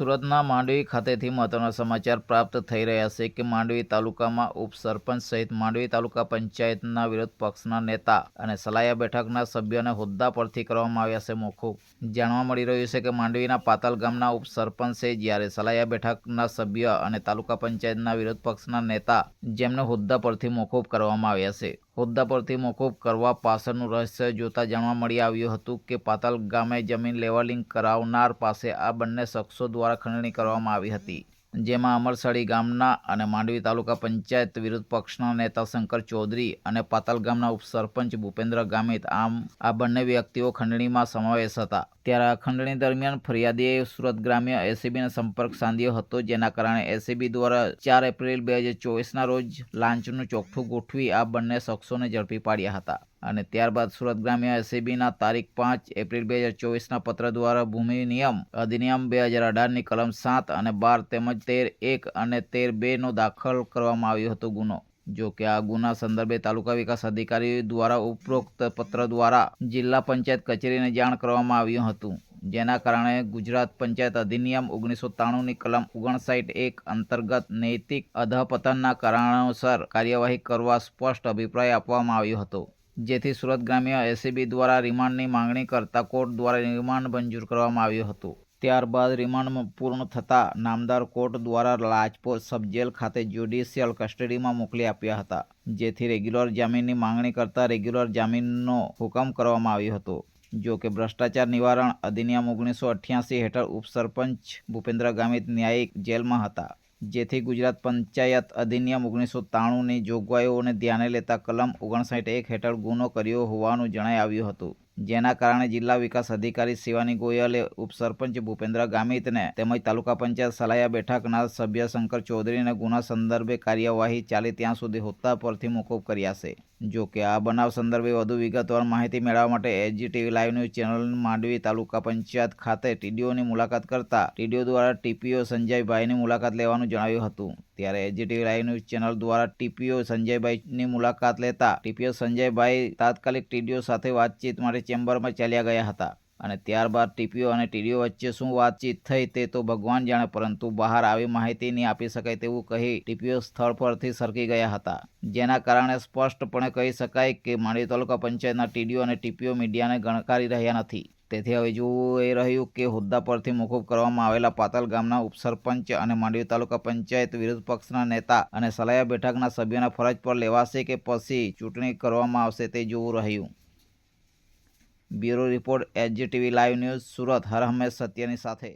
સુરતના માંડવી ખાતેથી મહત્વના સમાચાર પ્રાપ્ત થઈ રહ્યા છે કે માંડવી તાલુકામાં ઉપસરપંચ સહિત માંડવી તાલુકા પંચાયતના વિરોધ પક્ષના નેતા અને સલાયા બેઠકના સભ્યોને હોદ્દા પરથી કરવામાં આવ્યા છે મોકૂફ. જાણવા મળી રહ્યું છે કે માંડવીના પાતાલ ગામના ઉપસરપંચે જ્યારે સલાયા બેઠકના સભ્ય અને તાલુકા પંચાયતના વિરોધ પક્ષના નેતા જેમને હોદ્દા પરથી મોકૂફ કરવામાં આવ્યા છે. હોદ્દા પરથી મોકૂફ કરવા પાછળનું રહસ્ય જોતા જાણવા મળી આવ્યું હતું કે પાતાલ ગામે જમીન લેવલિંગ કરાવનાર પાસે આ બંને શખ્સો દ્વારા ખંડણી કરવામાં આવી હતી, જેમાં અમરસાડી ગામના અને માંડવી તાલુકા પંચાયત વિરોધ પક્ષના નેતા શંકર ચૌધરી અને પાતાલ ગામના ઉપસરપંચ ભૂપેન્દ્ર ગામિત આમ આ બંને વ્યક્તિઓ ખંડણીમાં સમાવેશ હતા. ત્યારે આ ખંડણી દરમિયાન ફરિયાદીએ સુરત ગ્રામ્ય એસીબીનો સંપર્ક સાધ્યો હતો, જેના કારણે એસીબી દ્વારા 4 એપ્રિલ 2024ના રોજ લાંચનું ચોખ્ઠું ગોઠવી આ બંને શખ્સોને ઝડપી પાડ્યા હતા અને ત્યારબાદ સુરત ગ્રામ્ય એસીબીના તારીખ 5 એપ્રિલ 2024ના પત્ર દ્વારા ભૂમિ નિયમ અધિનિયમ 2018ની કલમ 7 અને 12 તેમજ 13(1) અને 13(2) દાખલ કરવામાં આવ્યો હતો ગુનો. જો કે આ ગુના સંદર્ભે તાલુકા વિકાસ અધિકારી દ્વારા ઉપરોક્ત પત્ર દ્વારા જિલ્લા પંચાયત કચેરીને જાણ કરવામાં આવ્યું હતું, જેના કારણે ગુજરાત પંચાયત અધિનિયમ 1993ની કલમ 59(1) અંતર્ગત નૈતિક અધઃપતનના કારણોસર કાર્યવાહી કરવા સ્પષ્ટ અભિપ્રાય આપવામાં આવ્યો હતો, જેથી સુરત ગ્રામ્ય એસીબી દ્વારા રિમાન્ડની માંગણી કરતા કોર્ટ દ્વારા રિમાન્ડ મંજૂર કરવામાં આવ્યું હતું. ત્યારબાદ રિમાન્ડ પૂર્ણ થતાં નામદાર કોર્ટ દ્વારા રાજકોટ સબજેલ ખાતે જ્યુડિશિયલ કસ્ટડીમાં મોકલી આપ્યા હતા, જેથી રેગ્યુલર જામીનની માંગણી કરતા રેગ્યુલર જામીનનો હુકમ કરવામાં આવ્યો હતો. જો કે ભ્રષ્ટાચાર નિવારણ અધિનિયમ 1988 હેઠળ ઉપસરપંચ ભૂપેન્દ્ર ગામિત ન્યાયિક જેલમાં હતા, જેથી ગુજરાત પંચાયત અધિનિયમ 1993ની જોગવાઈઓને ધ્યાને લેતા કલમ 59(1) હેઠળ ગુનો કર્યો હોવાનું જણાઈ આવ્યું હતું, જેના કારણે જિલ્લા વિકાસ અધિકારી શિવાની ગોયલે ઉપસરપંચ ભૂપેન્દ્ર ગામિતને તેમજ તાલુકા પંચાયત સલાયા બેઠકના સભ્ય શંકર ચૌધરીને ગુના સંદર્ભે કાર્યવાહી ચાલે ત્યાં સુધી હોદ્દા પરથી મોકૂફ કર્યા છે. જો કે આ બનાવ સંદર્ભે વધુ વિગતવાર માહિતી મેળવવા માટે એજીટીવી લાઈવ ન્યૂઝ ચેનલ માંડવી તાલુકા પંચાયત ખાતે ટીડીઓની મુલાકાત કરતા ટીડીઓ દ્વારા ટીપીઓ સંજયભાઈની મુલાકાત લેવાનું જણાવ્યું હતું. ત્યારે એજીટીવી લાઈવ ન્યૂઝ ચેનલ દ્વારા ટીપીઓ સંજયભાઈની મુલાકાત લેતા ટીપીઓ સંજયભાઈ તાત્કાલિક ટીડીઓ સાથે વાતચીત માટે ચેમ્બરમાં ચાલ્યા ગયા હતા અને ત્યારબાદ ટીપીઓ અને ટીડીઓ વચ્ચે શું વાતચીત થઈ તે તો ભગવાન જાણે, પરંતુ બહાર આવી માહિતી નહીં આપી શકાય તેવું કહી ટીપીઓ સ્થળ પરથી સરકી ગયા હતા, જેના કારણે સ્પષ્ટપણે કહી શકાય કે માંડવી તાલુકા પંચાયતના ટીડીઓ અને ટીપીઓ મીડિયાને ગણકારી રહ્યા નથી. તેથી હવે જોવું એ રહ્યું કે હોદ્દા પરથી મોકૂફ કરવામાં આવેલા પાતાલ ગામના ઉપસરપંચ અને માંડવી તાલુકા પંચાયત વિરોધ પક્ષના નેતા અને સલાયા બેઠકના સભ્યોના ફરજ પર લેવાશે કે પછી ચૂંટણી કરવામાં આવશે તે જોવું રહ્યું. Bureau report, AGTV live news, Surat. હર હંમેશ સત્યની સાથે.